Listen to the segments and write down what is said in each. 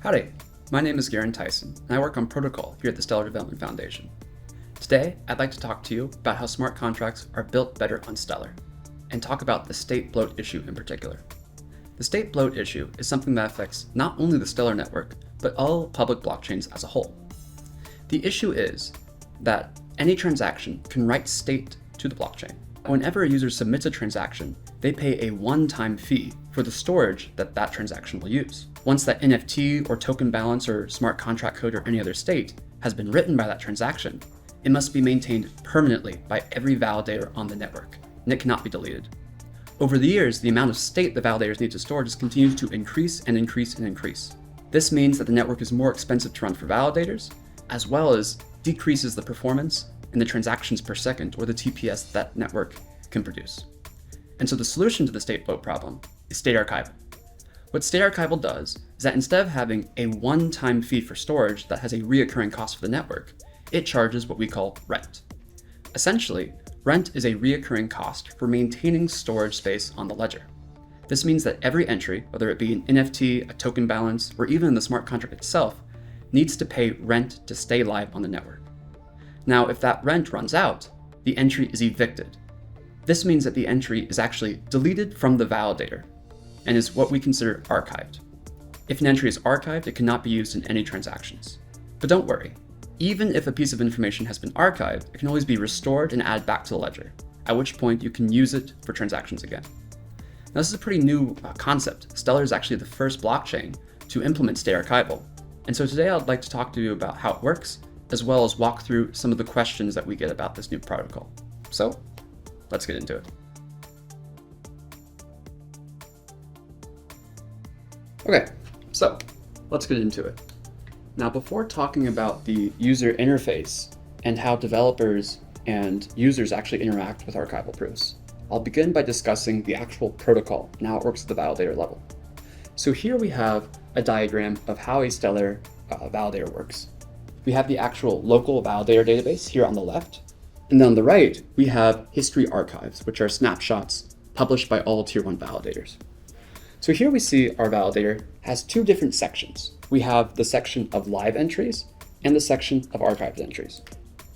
Howdy, my name is Garen Tyson, and I work on protocol here at the Stellar Development Foundation. Today, I'd like to talk to you about how smart contracts are built better on Stellar, and talk about the state bloat issue in particular. The state bloat issue is something that affects not only the Stellar network, but all public blockchains as a whole. The issue is that any transaction can write state to the blockchain. Whenever a user submits a transaction, they pay a one-time fee for the storage that that transaction will use. Once that NFT or token balance or smart contract code or any other state has been written by that transaction, it must be maintained permanently by every validator on the network, and it cannot be deleted. Over the years, the amount of state the validators need to store just continues to increase and increase and increase. This means that the network is more expensive to run for validators, as well as decreases the performance in the transactions per second, or the TPS that network can produce. And so the solution to the state bloat problem is State Archival. What State Archival does is that instead of having a one-time fee for storage that has a reoccurring cost for the network, it charges what we call rent. Essentially, rent is a reoccurring cost for maintaining storage space on the ledger. This means that every entry, whether it be an NFT, a token balance, or even the smart contract itself, needs to pay rent to stay live on the network. Now, if that rent runs out, the entry is evicted. This means that the entry is actually deleted from the validator and is what we consider archived. If an entry is archived, it cannot be used in any transactions. But don't worry, even if a piece of information has been archived, it can always be restored and added back to the ledger, at which point you can use it for transactions again. Now, this is a pretty new concept. Stellar is actually the first blockchain to implement State Archival. And so today I'd like to talk to you about how it works, as well as walk through some of the questions that we get about this new protocol. So let's get into it. Okay, so let's get into it. Now, before talking about the user interface and how developers and users actually interact with archival proofs, I'll begin by discussing the actual protocol and how it works at the validator level. So here we have a diagram of how a Stellar validator works. We have the actual local validator database here on the left, and then on the right, we have history archives, which are snapshots published by all Tier 1 validators. So here we see our validator has two different sections. We have the section of live entries and the section of archived entries.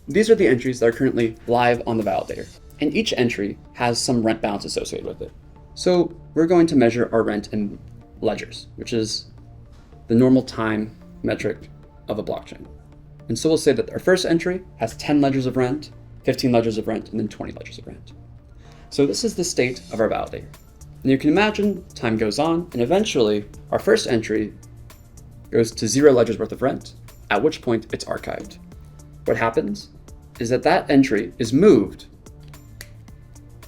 These are the entries that are currently live on the validator, and each entry has some rent balance associated with it. So we're going to measure our rent in ledgers, which is the normal time metric of a blockchain. And so we'll say that our first entry has 10 ledgers of rent, 15 ledgers of rent, and then 20 ledgers of rent. So this is the state of our validator. And you can imagine time goes on, and eventually our first entry goes to 0 ledgers worth of rent, at which point it's archived. What happens is that that entry is moved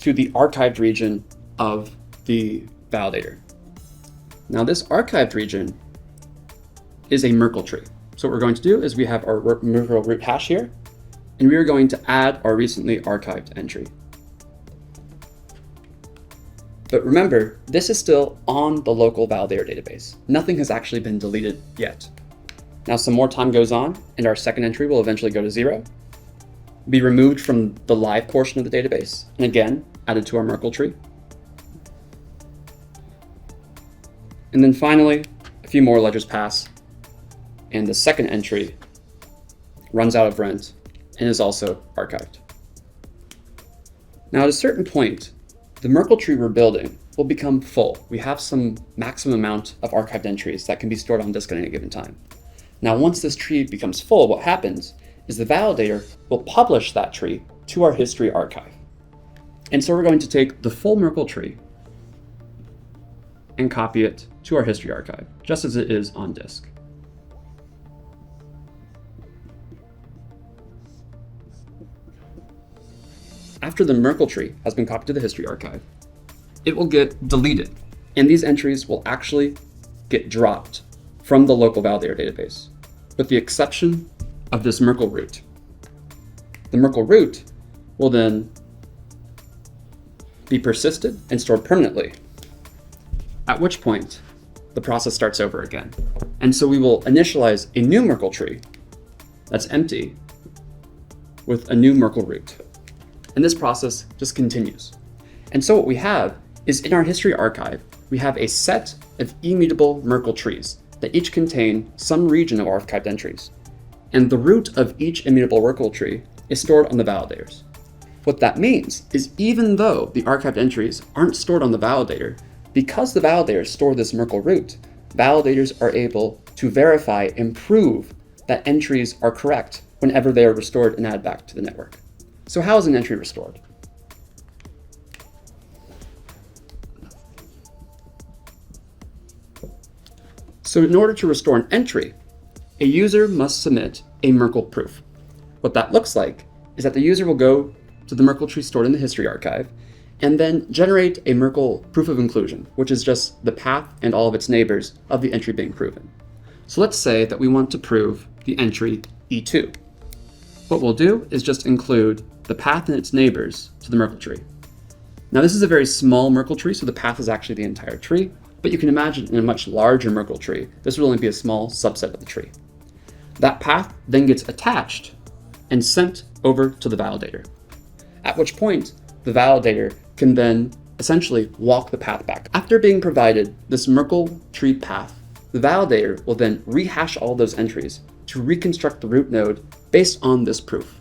to the archived region of the validator. Now, this archived region is a Merkle tree. So what we're going to do is we have our Merkle root hash here, and we are going to add our recently archived entry. But remember, this is still on the local validator database. Nothing has actually been deleted yet. Now, some more time goes on, and our second entry will eventually go to 0, be removed from the live portion of the database, and again, added to our Merkle tree. And then finally, a few more ledgers pass, and the second entry runs out of rent and is also archived. Now, at a certain point, the Merkle tree we're building will become full. We have some maximum amount of archived entries that can be stored on disk at any given time. Now, once this tree becomes full, what happens is the validator will publish that tree to our history archive. And so we're going to take the full Merkle tree and copy it to our history archive, just as it is on disk. After the Merkle tree has been copied to the history archive, it will get deleted, and these entries will actually get dropped from the local validator database, with the exception of this Merkle root. The Merkle root will then be persisted and stored permanently, at which point the process starts over again. And so we will initialize a new Merkle tree that's empty with a new Merkle root. And this process just continues. And so what we have is in our history archive, we have a set of immutable Merkle trees that each contain some region of archived entries, and the root of each immutable Merkle tree is stored on the validators. What that means is even though the archived entries aren't stored on the validator, because the validators store this Merkle root, validators are able to verify and prove that entries are correct whenever they are restored and added back to the network. So how is an entry restored? So in order to restore an entry, a user must submit a Merkle proof. What that looks like is that the user will go to the Merkle tree stored in the history archive and then generate a Merkle proof of inclusion, which is just the path and all of its neighbors of the entry being proven. So let's say that we want to prove the entry E2. What we'll do is just include the path and its neighbors to the Merkle tree. Now this is a very small Merkle tree, so the path is actually the entire tree, but you can imagine in a much larger Merkle tree, this will only be a small subset of the tree. That path then gets attached and sent over to the validator, at which point the validator can then essentially walk the path back. After being provided this Merkle tree path, the validator will then rehash all those entries to reconstruct the root node based on this proof.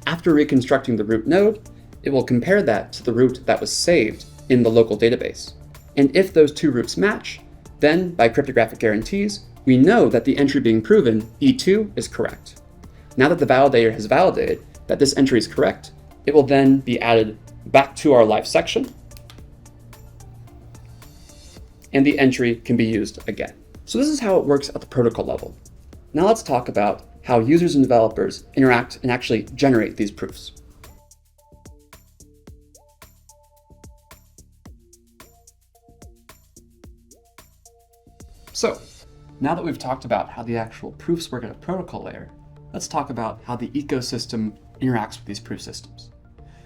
After reconstructing the root node, it will compare that to the root that was saved in the local database. And if those two roots match, then by cryptographic guarantees, we know that the entry being proven, E2, is correct. Now that the validator has validated that this entry is correct, it will then be added back to our live section, and the entry can be used again. So this is how it works at the protocol level. Now let's talk about how users and developers interact and actually generate these proofs. So now that we've talked about how the actual proofs work at a protocol layer, let's talk about how the ecosystem interacts with these proof systems.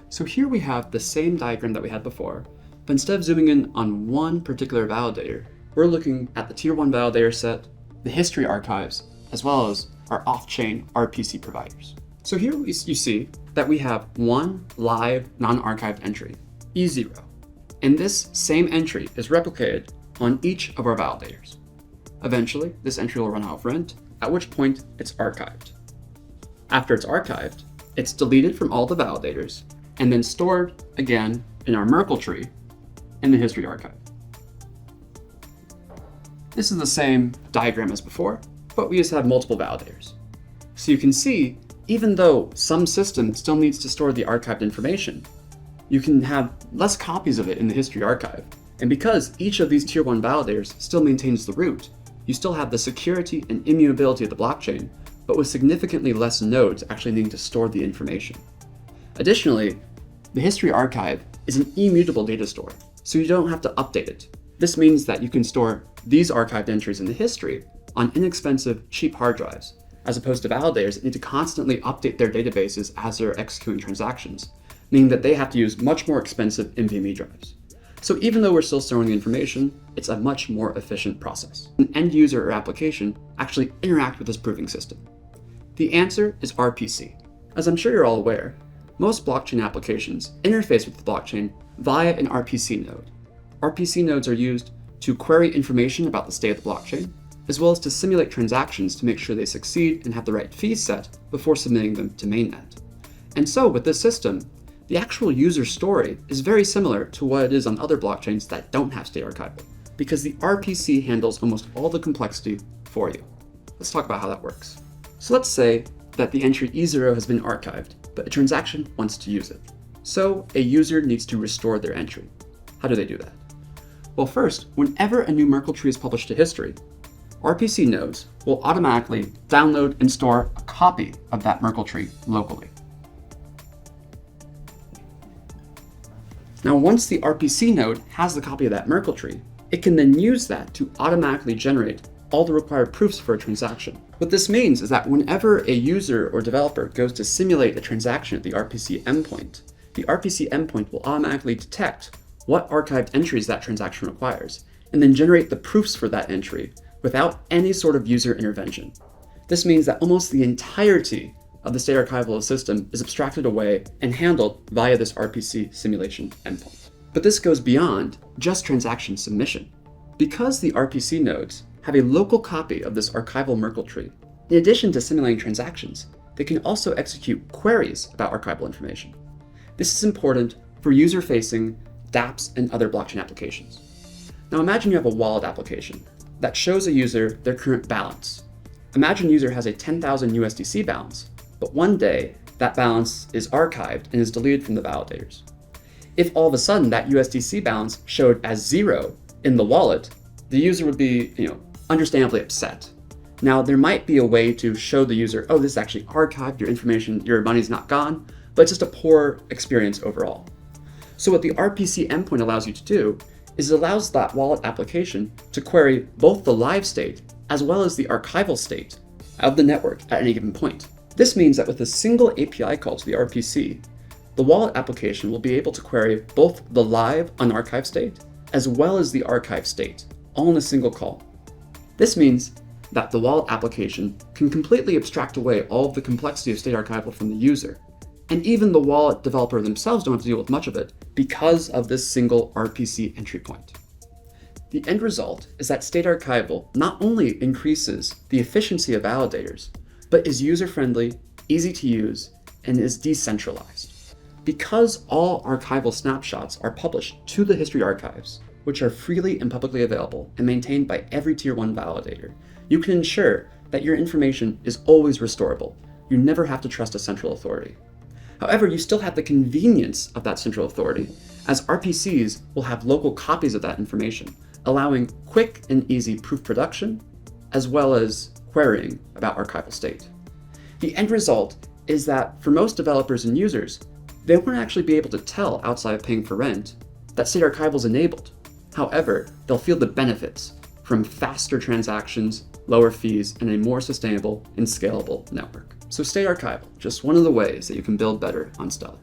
So here we have the same diagram that we had before, but instead of zooming in on one particular validator, we're looking at the tier 1 validator set, the history archives, as well as our off-chain RPC providers. So here you see that we have one live non-archived entry, E0, and this same entry is replicated on each of our validators. Eventually, this entry will run out of rent, at which point it's archived. After it's archived, it's deleted from all the validators and then stored again in our Merkle tree in the history archive. This is the same diagram as before, but we just have multiple validators. So you can see, even though some system still needs to store the archived information, you can have less copies of it in the history archive. And because each of these tier 1 validators still maintains the root, you still have the security and immutability of the blockchain, but with significantly less nodes actually needing to store the information. Additionally, the history archive is an immutable data store, so you don't have to update it. This means that you can store these archived entries in the history on inexpensive, cheap hard drives, as opposed to validators that need to constantly update their databases as they're executing transactions, meaning that they have to use much more expensive NVMe drives. So even though we're still storing the information, it's a much more efficient process. An end user or application actually interact with this proving system. The answer is RPC. As I'm sure you're all aware, most blockchain applications interface with the blockchain via an RPC node. RPC nodes are used to query information about the state of the blockchain, as well as to simulate transactions to make sure they succeed and have the right fees set before submitting them to mainnet. And so with this system, the actual user story is very similar to what it is on other blockchains that don't have State Archival, because the RPC handles almost all the complexity for you. Let's talk about how that works. So let's say that the entry E0 has been archived, but a transaction wants to use it. So a user needs to restore their entry. How do they do that? Well, first, whenever a new Merkle tree is published to history, RPC nodes will automatically download and store a copy of that Merkle tree locally. Now, once the RPC node has the copy of that Merkle tree, it can then use that to automatically generate all the required proofs for a transaction. What this means is that whenever a user or developer goes to simulate a transaction at the RPC endpoint will automatically detect what archived entries that transaction requires, and then generate the proofs for that entry without any sort of user intervention. This means that almost the entirety of the State Archival system is abstracted away and handled via this RPC simulation endpoint. But this goes beyond just transaction submission. Because the RPC nodes have a local copy of this archival Merkle tree. In addition to simulating transactions, they can also execute queries about archival information. This is important for user-facing dApps and other blockchain applications. Now imagine you have a wallet application that shows a user their current balance. Imagine user has a 10,000 USDC balance, but one day that balance is archived and is deleted from the validators. If all of a sudden that USDC balance showed as 0 in the wallet, the user would be, understandably upset. Now, there might be a way to show the user, oh, this is actually archived, your information, your money's not gone, but it's just a poor experience overall. So what the RPC endpoint allows you to do is it allows that wallet application to query both the live state as well as the archival state of the network at any given point. This means that with a single API call to the RPC, the wallet application will be able to query both the live unarchived state as well as the archived state, all in a single call. This means that the wallet application can completely abstract away all of the complexity of State Archival from the user, and even the wallet developer themselves don't have to deal with much of it because of this single RPC entry point. The end result is that State Archival not only increases the efficiency of validators, but is user-friendly, easy to use, and is decentralized. Because all archival snapshots are published to the history archives, which are freely and publicly available and maintained by every Tier 1 validator, you can ensure that your information is always restorable. You never have to trust a central authority. However, you still have the convenience of that central authority, as RPCs will have local copies of that information, allowing quick and easy proof production, as well as querying about archival state. The end result is that for most developers and users, they won't actually be able to tell outside of paying for rent that State Archival is enabled. However, they'll feel the benefits from faster transactions, lower fees, and a more sustainable and scalable network. So State Archival, just one of the ways that you can build better on Stellar.